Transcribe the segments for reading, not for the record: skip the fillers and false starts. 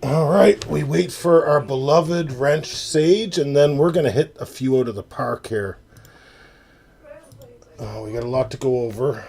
All right, we wait for our beloved wrench Sage, and then we're going to hit a few out of the park here. We got a lot to go over.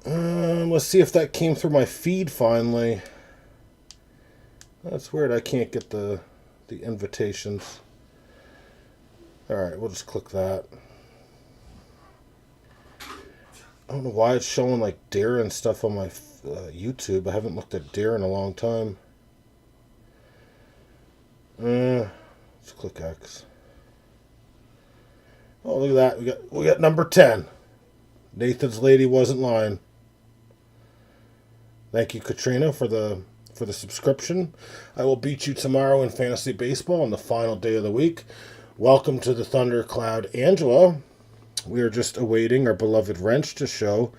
Let's see if that came through my feed finally. That's weird. I can't get the invitations. All right, we'll just click that. I don't know why it's showing like Dare and stuff on my YouTube. I haven't looked at Dare in a long time. Let's click X. Oh, look at that. We got number 10. Nathan's lady wasn't lying. Thank you, Katrina, for the subscription. I will beat you tomorrow in fantasy baseball on the final day of the week. Welcome to the Thundercloud, Angela. We are just awaiting our beloved wrench to show.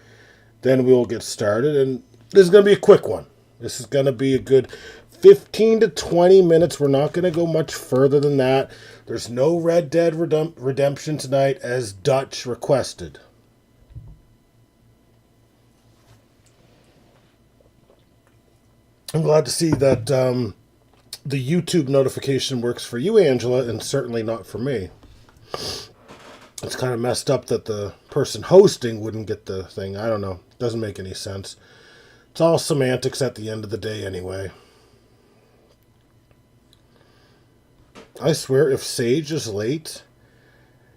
Then we will get started, and this is going to be a quick one. This is going to be a good 15 to 20 minutes. We're not going to go much further than that. There's no Red Dead Redemption tonight, as Dutch requested. I'm glad to see that the YouTube notification works for you, Angela, and certainly not for me. It's kind of messed up that the person hosting wouldn't get the thing. I don't know. Doesn't make any sense. It's all semantics at the end of the day anyway. I swear, if Sage is late,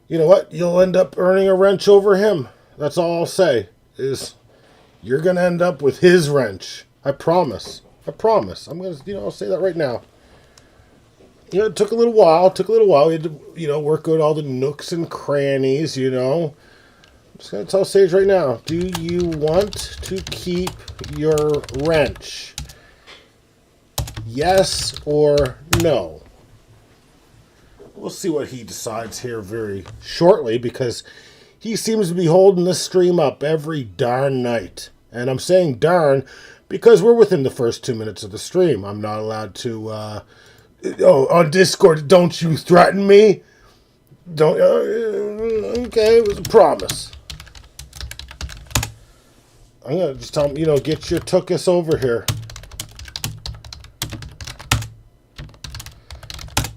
you know what? You'll end up earning a wrench over him. That's all I'll say, is you're going to end up with his wrench. I promise. I promise. I'm going to, I'll say that right now. It took a little while. We had to, work out all the nooks and crannies, I'm just going to tell Sage right now. Do you want to keep your wrench? Yes or no? We'll see what he decides here very shortly, because he seems to be holding this stream up every darn night. And I'm saying darn because we're within the first 2 minutes of the stream. I'm not allowed to... on Discord, don't you threaten me? Don't. Okay, it was a promise. I'm gonna just tell him, get your tookus over here.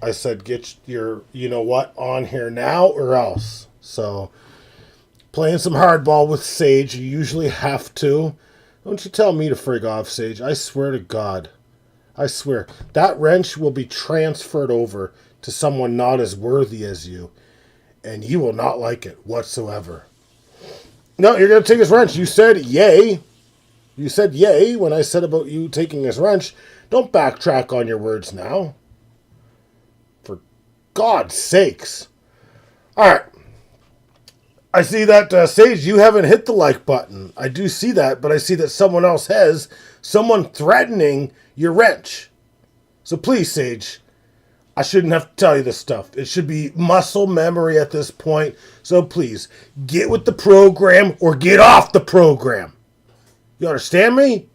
I said, get your, on here now or else. So, playing some hardball with Sage, you usually have to. Don't you tell me to frig off, Sage. I swear to God. I swear, that wrench will be transferred over to someone not as worthy as you, and you will not like it whatsoever. No, you're going to take his wrench. You said yay. You said yay when I said about you taking his wrench. Don't backtrack on your words now. For God's sakes. All right. I see that, Sage, you haven't hit the like button. I do see that, but I see that someone else has. Someone threatening your wrench. So please, Sage, I shouldn't have to tell you this stuff. It should be muscle memory at this point. So please, get with the program or get off the program. You understand me?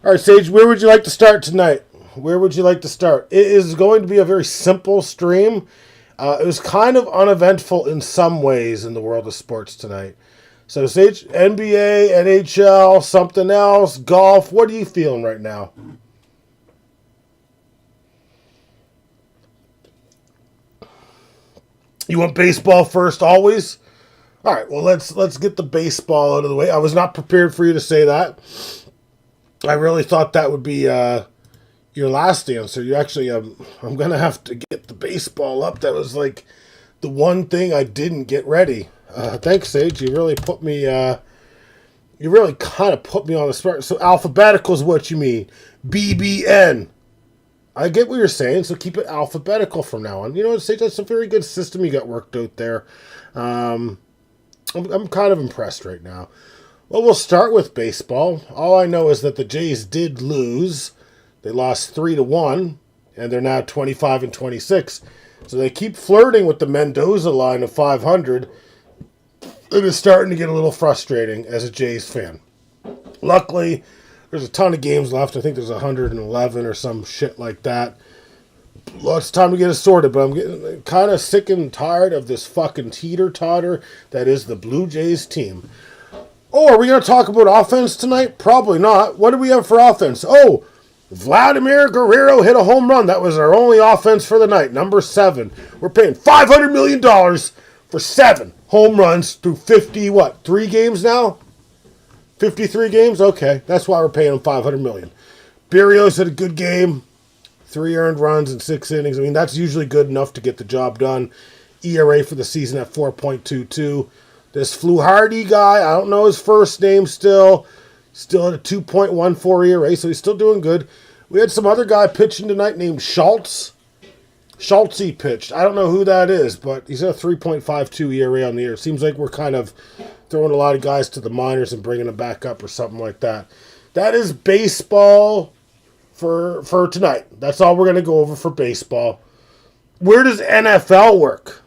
All right, Sage, where would you like to start tonight? Where would you like to start? It is going to be a very simple stream. It was kind of uneventful in some ways in the world of sports tonight. So, Sage, NBA, NHL, something else, golf, what are you feeling right now? You want baseball first always? All right, well, let's get the baseball out of the way. I was not prepared for you to say that. I really thought that would be your last answer. You actually, I'm going to have to get the baseball up. That was like the one thing I didn't get ready. Thanks, Sage. You really put me, you really kind of put me on the spot. So alphabetical is what you mean. BBN. I get what you're saying, so keep it alphabetical from now on. You know what, Sage, that's a very good system you got worked out there. I'm kind of impressed right now. Well, we'll start with baseball. All I know is that the Jays did lose. They lost 3-1, and they're now 25-26. So they keep flirting with the Mendoza line of 500. It is starting to get a little frustrating as a Jays fan. Luckily, there's a ton of games left. I think there's 111 or some shit like that. Lots of time to get it sorted, but I'm getting kind of sick and tired of this fucking teeter-totter that is the Blue Jays team. Oh, are we going to talk about offense tonight? Probably not. What do we have for offense? Oh, Vladimir Guerrero hit a home run. That was our only offense for the night, number 7. We're paying $500 million for 7 home runs through 3 games now? 53 games? Okay, that's why we're paying him $500 million. Berrios had a good game. 3 earned runs in 6 innings. I mean, that's usually good enough to get the job done. ERA for the season at 4.22. This Fluharty guy, I don't know his first name still at a 2.14 ERA, so he's still doing good. We had some other guy pitching tonight named Schultz. Schultzy pitched. I don't know who that is, but he's at a 3.52 ERA on the year. Seems like we're kind of throwing a lot of guys to the minors and bringing them back up or something like that. That is baseball for tonight. That's all we're going to go over for baseball. Where does NFL work?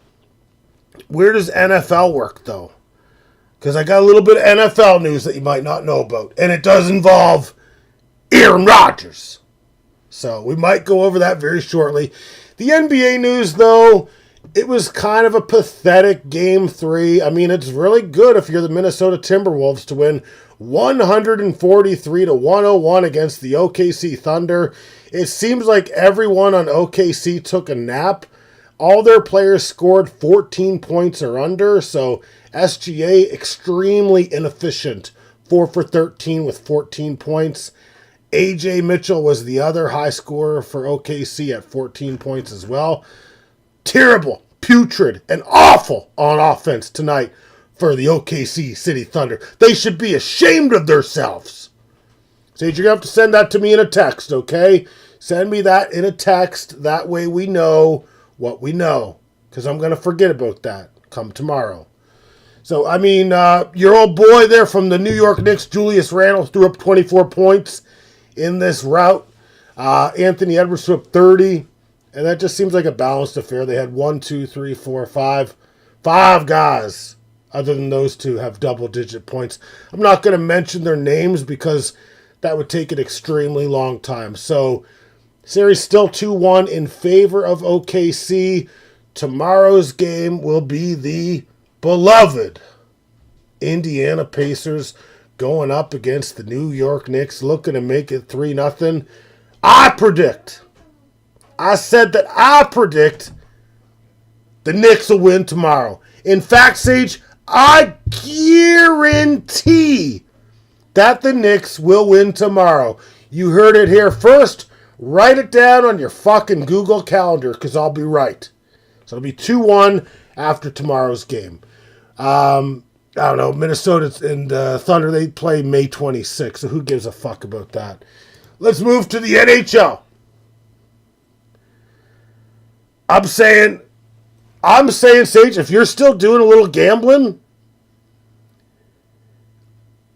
Where does NFL work, though? Because I got a little bit of NFL news that you might not know about. And it does involve Aaron Rodgers. So we might go over that very shortly. The NBA news, though, it was kind of a pathetic Game 3. I mean, it's really good if you're the Minnesota Timberwolves to win 143-101 against the OKC Thunder. It seems like everyone on OKC took a nap. All their players scored 14 points or under, so SGA extremely inefficient. 4 for 13 with 14 points. AJ Mitchell was the other high scorer for OKC at 14 points as well. Terrible, putrid, and awful on offense tonight for the OKC City Thunder. They should be ashamed of themselves. Sage, you're going to have to send that to me in a text, okay? Send me that in a text. That way we know what we know. Because I'm going to forget about that come tomorrow. So, I mean, your old boy there from the New York Knicks, Julius Randle, threw up 24 points in this rout. Anthony Edwards threw up 30. And that just seems like a balanced affair. They had 5 guys, other than those two, have double-digit points. I'm not going to mention their names because that would take an extremely long time. So, series still 2-1 in favor of OKC. Tomorrow's game will be the beloved Indiana Pacers going up against the New York Knicks, looking to make it 3-0. I said that I predict the Knicks will win tomorrow. In fact, Sage, I guarantee that the Knicks will win tomorrow. You heard it here first. Write it down on your fucking Google Calendar because I'll be right. So it'll be 2-1 after tomorrow's game. I don't know. Minnesota and Thunder, they play May 26th, so who gives a fuck about that? Let's move to the NHL. I'm saying, Sage, if you're still doing a little gambling,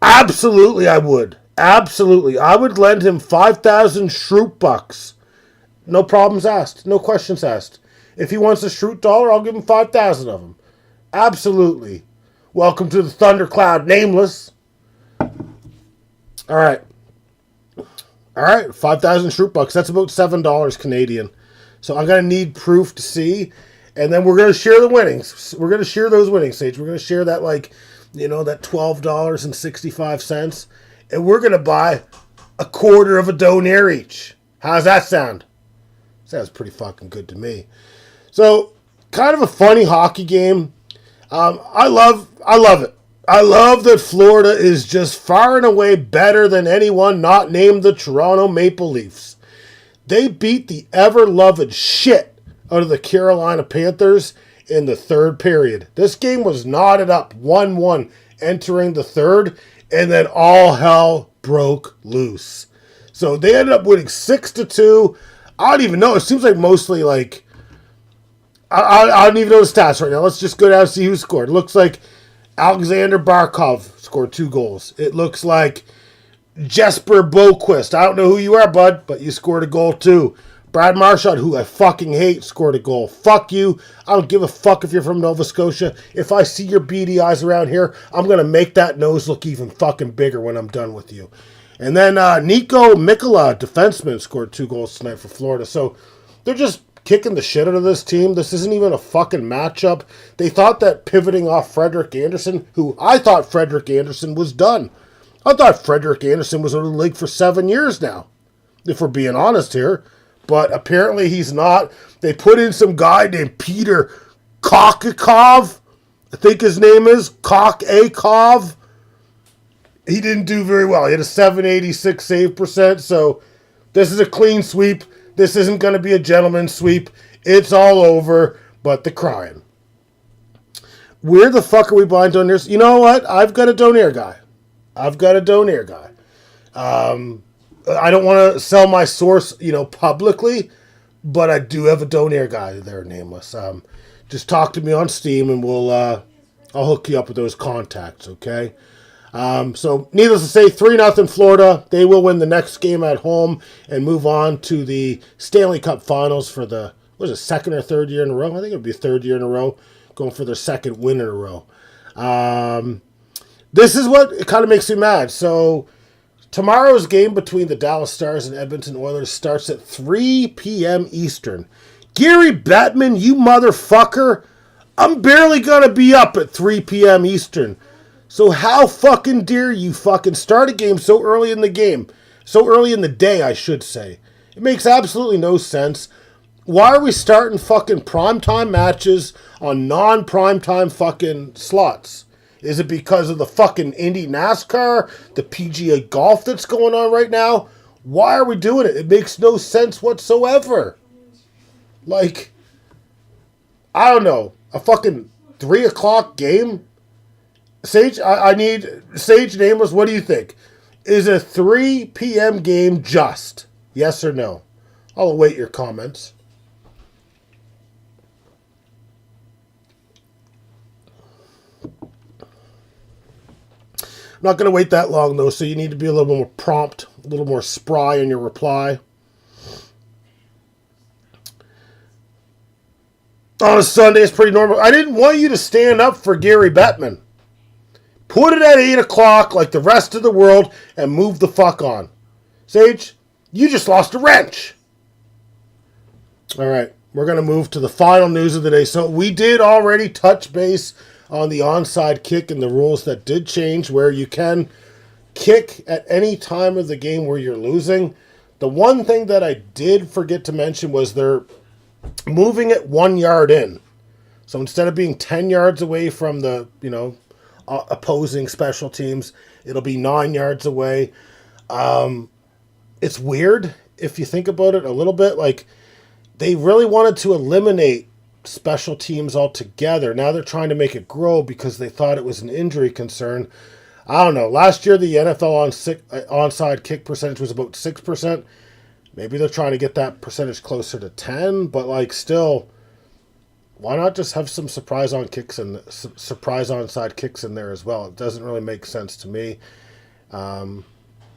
absolutely I would. Absolutely. I would lend him 5,000 Shroot bucks. No problems asked. No questions asked. If he wants a Shroot dollar, I'll give him 5,000 of them. Absolutely. Welcome to the Thundercloud, nameless. All right. 5,000 Shroot bucks. That's about $7 Canadian. So I'm going to need proof to see. And then we're going to share the winnings. We're going to share those winnings, Sage. We're going to share that, that $12.65. And we're going to buy a quarter of a donaire each. How's that sound? Sounds pretty fucking good to me. So, kind of a funny hockey game. I love it. I love that Florida is just far and away better than anyone not named the Toronto Maple Leafs. They beat the ever-loved shit out of the Carolina Panthers in the third period. This game was knotted up 1-1 entering the third, and then all hell broke loose. So they ended up winning 6-2. I don't even know. It seems like mostly I don't even know the stats right now. Let's just go down and see who scored. It looks like Alexander Barkov scored 2 goals. It looks like Jesper Boquist. I don't know who you are, bud, but you scored a goal too. Brad Marchand, who I fucking hate, scored a goal. Fuck you. I don't give a fuck if you're from Nova Scotia. If I see your beady eyes around here, I'm going to make that nose look even fucking bigger when I'm done with you. And then Nico Mikkola, defenseman, scored 2 goals tonight for Florida. So they're just kicking the shit out of this team. This isn't even a fucking matchup. They thought that pivoting off Frederick Anderson, who I thought Frederick Anderson was done. I thought Frederick Anderson was in the league for 7 years now, if we're being honest here. But apparently he's not. They put in some guy named Peter Kokakov. I think his name is Kokakov. He didn't do very well. He had a 786 save percent, so this is a clean sweep. This isn't going to be a gentleman's sweep. It's all over, but the crying. Where the fuck are we buying Donaires? You know what? I've got a Donaire guy. I don't want to sell my source, publicly, but I do have a Donaire guy there, nameless. Just talk to me on Steam, and I'll hook you up with those contacts, okay? So, needless to say, 3-0 Florida. They will win the next game at home and move on to the Stanley Cup Finals for the, second or third year in a row? I think it would be third year in a row, going for their second win in a row. This is what kind of makes me mad. So, tomorrow's game between the Dallas Stars and Edmonton Oilers starts at 3 p.m. Eastern. Gary Bettman, you motherfucker, I'm barely going to be up at 3 p.m. Eastern. So how fucking dare you fucking start a game so early in the game? So early in the day, I should say. It makes absolutely no sense. Why are we starting fucking primetime matches on non-primetime fucking slots? Is it because of the fucking Indy NASCAR, the PGA golf that's going on right now? Why are we doing it? It makes no sense whatsoever. Like, I don't know. A fucking 3 o'clock game? Sage, I need... Sage Nameless, what do you think? Is a 3 p.m. game just? Yes or no? I'll await your comments. I'm not going to wait that long, though, so you need to be a little more prompt, a little more spry in your reply. On a Sunday, it's pretty normal. I didn't want you to stand up for Gary Bettman. Put it at 8 o'clock like the rest of the world and move the fuck on. Sage, you just lost a wrench. All right, we're going to move to the final news of the day. So we did already touch base on the onside kick and the rules that did change, where you can kick at any time of the game where you're losing. The one thing that I did forget to mention was they're moving it 1 yard in. So instead of being 10 yards away from the, opposing special teams, it'll be 9 yards away. It's weird if you think about it a little bit. Like, they really wanted to eliminate special teams altogether. Now they're trying to make it grow because they thought it was an injury concern. I don't know. Last year, the NFL onside kick percentage was about 6%. Maybe they're trying to get that percentage closer to 10, but still, why not just have some surprise onside kicks in there as well? It doesn't really make sense to me. I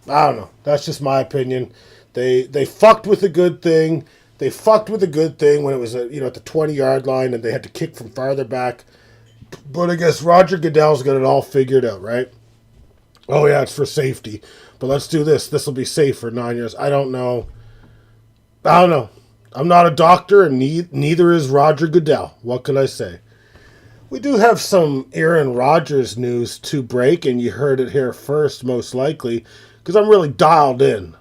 don't know. That's just my opinion. They fucked with a good thing. They fucked with a good thing when it was at the 20-yard line and they had to kick from farther back. But I guess Roger Goodell's got it all figured out, right? Oh yeah, it's for safety. But let's do this. This will be safe for 9 years. I don't know. I'm not a doctor, and neither is Roger Goodell. What can I say? We do have some Aaron Rodgers news to break, and you heard it here first, most likely, because I'm really dialed in.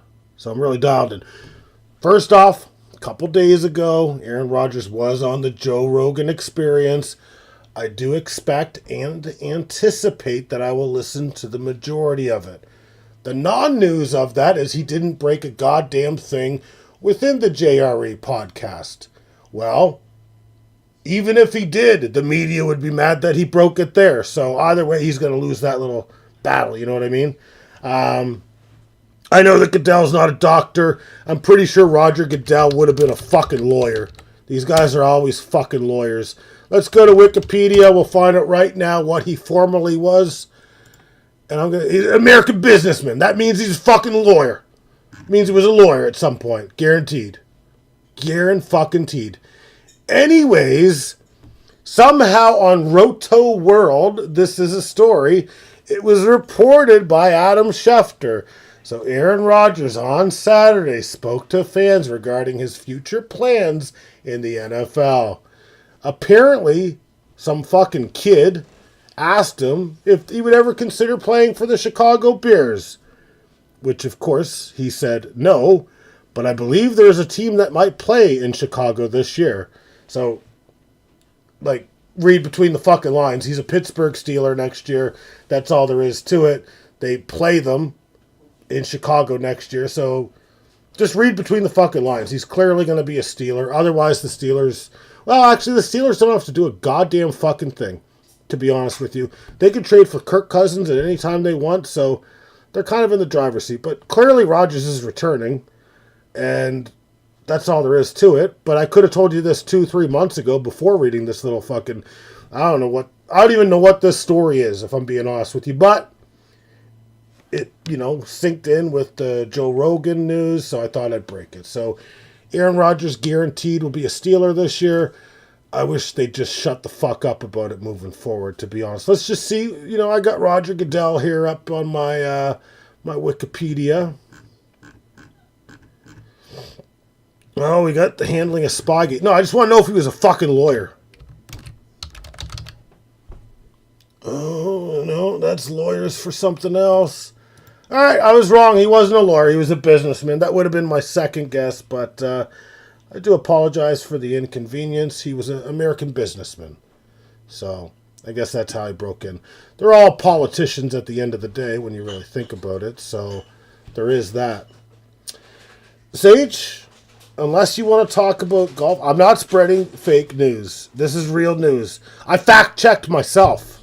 First off, a couple days ago, Aaron Rodgers was on the Joe Rogan Experience. I do expect and anticipate that I will listen to the majority of it. The non-news of that is he didn't break a goddamn thing within the JRE podcast. Well, even if he did, the media would be mad that he broke it there. So either way, he's going to lose that little battle, you know what I mean? I know that Goodell's not a doctor. I'm pretty sure Roger Goodell would have been a fucking lawyer. These guys are always fucking lawyers. Let's go to Wikipedia. We'll find out right now what he formerly was. And he's an American businessman. That means he's a fucking lawyer. Means he was a lawyer at some point. Guaranteed. Guaranteed. Anyways, somehow on Roto World, this is a story. It was reported by Adam Schefter So Aaron Rodgers on Saturday spoke to fans regarding his future plans in the NFL. Apparently, some fucking kid asked him if he would ever consider playing for the Chicago Bears, which of course he said no, but I believe there's a team that might play in Chicago this year. So, like, read between the fucking lines. He's a Pittsburgh Steeler next year. That's all there is to it. They play them in Chicago next year, so just read between the fucking lines. He's clearly going to be a Steeler. Otherwise, the Steelers... Well, actually, the Steelers don't have to do a goddamn fucking thing, to be honest with you. They can trade for Kirk Cousins at any time they want, so they're kind of in the driver's seat. But clearly, Rodgers is returning, and that's all there is to it. But I could have told you this 2-3 months ago before reading this little fucking... I don't even know what this story is, if I'm being honest with you. But it, synced in with the Joe Rogan news, so I thought I'd break it. So Aaron Rodgers guaranteed will be a Steeler this year. I wish they'd just shut the fuck up about it moving forward, to be honest. Let's just see. I got Roger Goodell here up on my my Wikipedia. Oh, we got the handling of Spygate. No, I just want to know if he was a fucking lawyer. Oh, no, that's lawyers for something else. All right, I was wrong. He wasn't a lawyer. He was a businessman. That would have been my second guess, but I do apologize for the inconvenience. He was an American businessman. So I guess that's how he broke in. They're all politicians at the end of the day when you really think about it, so there is that. Sage, unless you want to talk about golf, I'm not spreading fake news. This is real news. I fact-checked myself.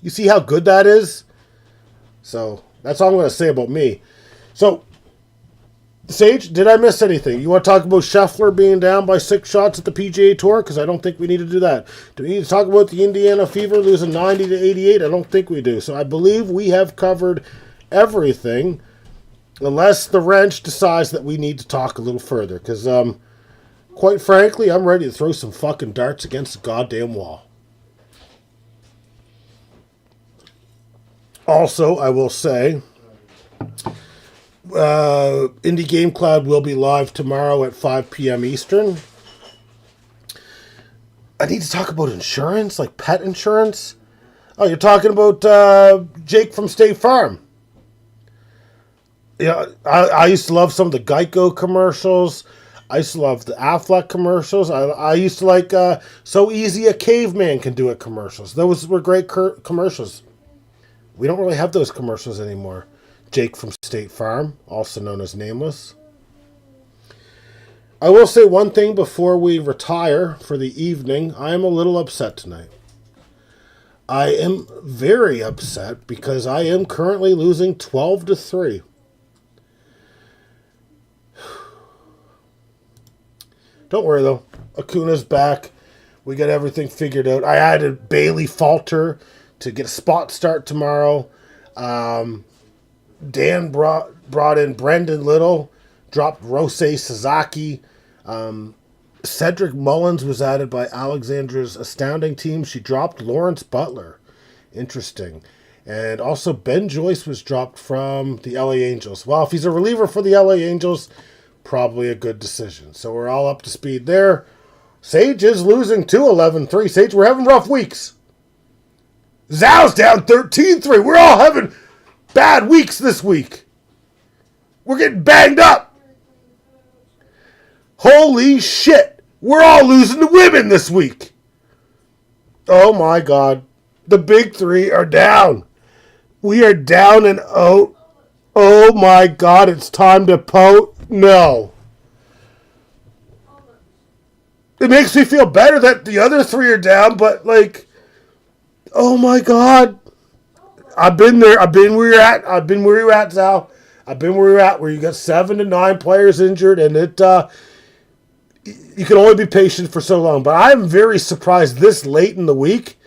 You see how good that is? So, that's all I'm going to say about me. So, Sage, did I miss anything? You want to talk about Scheffler being down by 6 shots at the PGA Tour? Because I don't think we need to do that. Do we need to talk about the Indiana Fever losing 90-88? I don't think we do. So, I believe we have covered everything. Unless the wrench decides that we need to talk a little further. Because, quite frankly, I'm ready to throw some fucking darts against the goddamn wall. Also, I will say, Indie Game Cloud will be live tomorrow at 5 p.m. Eastern. I need to talk about insurance, like pet insurance. Oh, you're talking about Jake from State Farm. Yeah, I used to love some of the Geico commercials. I used to love the Affleck commercials. I used to like So Easy a Caveman Can Do It commercials. Those were great commercials. We don't really have those commercials anymore. Jake from State Farm, also known as Nameless. I will say one thing before we retire for the evening. I am a little upset tonight. I am very upset because I am currently losing 12-3. Don't worry, though. Acuna's back. We got everything figured out. I added Bailey Falter to get a spot start tomorrow. Dan brought in Brendan Little, dropped Rosei Sasaki. Cedric Mullins was added by Alexandra's astounding team. She dropped Lawrence Butler. Interesting. And also Ben Joyce was dropped from the LA Angels. Well, if he's a reliever for the LA Angels, probably a good decision. So we're all up to speed there. Sage is losing 11-3. Sage, we're having rough weeks. Zhou's down 13-3. We're all having bad weeks this week. We're getting banged up. Holy shit. We're all losing to women this week. Oh my God. The big three are down. We are down and out. Oh my God. It's time to pout. No. It makes me feel better that the other three are down, but like, oh my God. I've been there. I've been where you're at. I've been where you're at, Zal. I've been where you're at, where you got 7 to 9 players injured, and it you can only be patient for so long. But I'm very surprised this late in the week,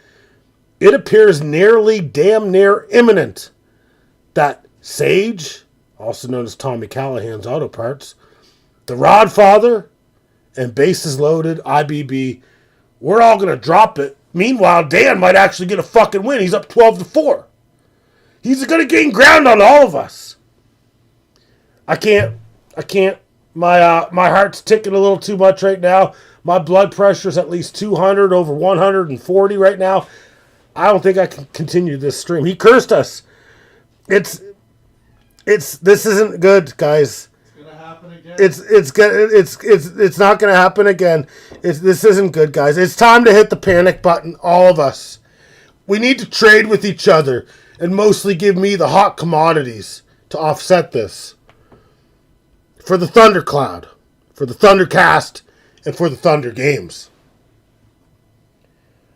it appears damn near imminent that Sage, also known as Tommy Callahan's Auto Parts, the Rodfather, and Bases Loaded, IBB, we're all going to drop it. Meanwhile, Dan might actually get a fucking win. He's up 12-4. He's going to gain ground on all of us. I can't. My heart's ticking a little too much right now. My blood pressure's at least 200 over 140 right now. I don't think I can continue this stream. He cursed us. This isn't good, guys. It's gonna happen again. It's not gonna happen again. This isn't good, guys. It's time to hit the panic button, all of us. We need to trade with each other and mostly give me the hot commodities to offset this. For the Thundercloud, for the Thundercast, and for the Thunder games.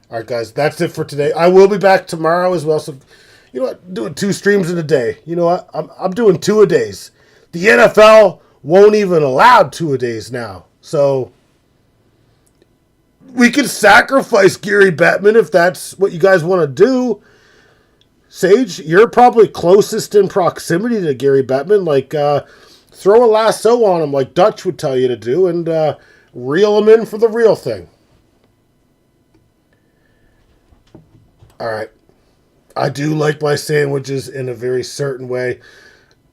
All right, guys, that's it for today. I will be back tomorrow as well. So, you know what? Doing 2 streams in a day. You know what? I'm doing 2 a days. The NFL won't even allow 2 a days now. So we could sacrifice Gary Bettman if that's what you guys want to do. Sage, you're probably closest in proximity to Gary Bettman. Like, throw a lasso on him like Dutch would tell you to do and reel him in for the real thing. All right. I do like my sandwiches in a very certain way.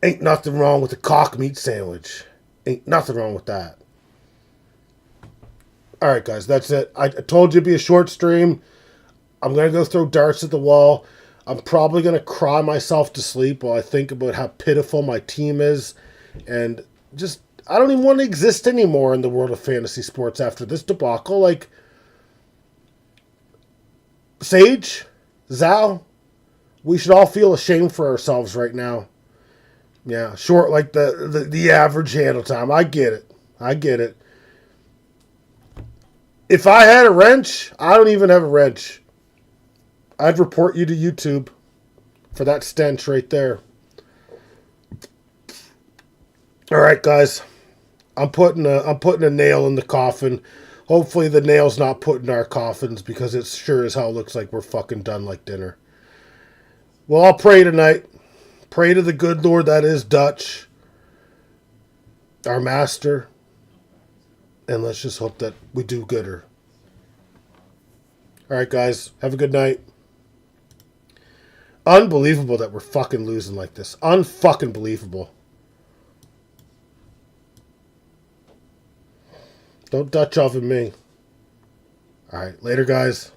Ain't nothing wrong with a cock meat sandwich. Ain't nothing wrong with that. All right, guys, that's it. I told you it'd be a short stream. I'm going to go throw darts at the wall. I'm probably going to cry myself to sleep while I think about how pitiful my team is. And just, I don't even want to exist anymore in the world of fantasy sports after this debacle. Like, Sage, Zal, we should all feel ashamed for ourselves right now. Yeah, short like the average handle time. I get it. If I had a wrench, I don't even have a wrench. I'd report you to YouTube for that stench right there. All right, guys. I'm putting a nail in the coffin. Hopefully the nail's not put in our coffins because it sure as hell looks like we're fucking done like dinner. Well, I'll pray tonight. Pray to the good Lord that is Dutch, our master. And let's just hope that we do gooder. All right, guys. Have a good night. Unbelievable that we're fucking losing like this. Unfucking believable. Don't Dutch oven me. All right. Later, guys.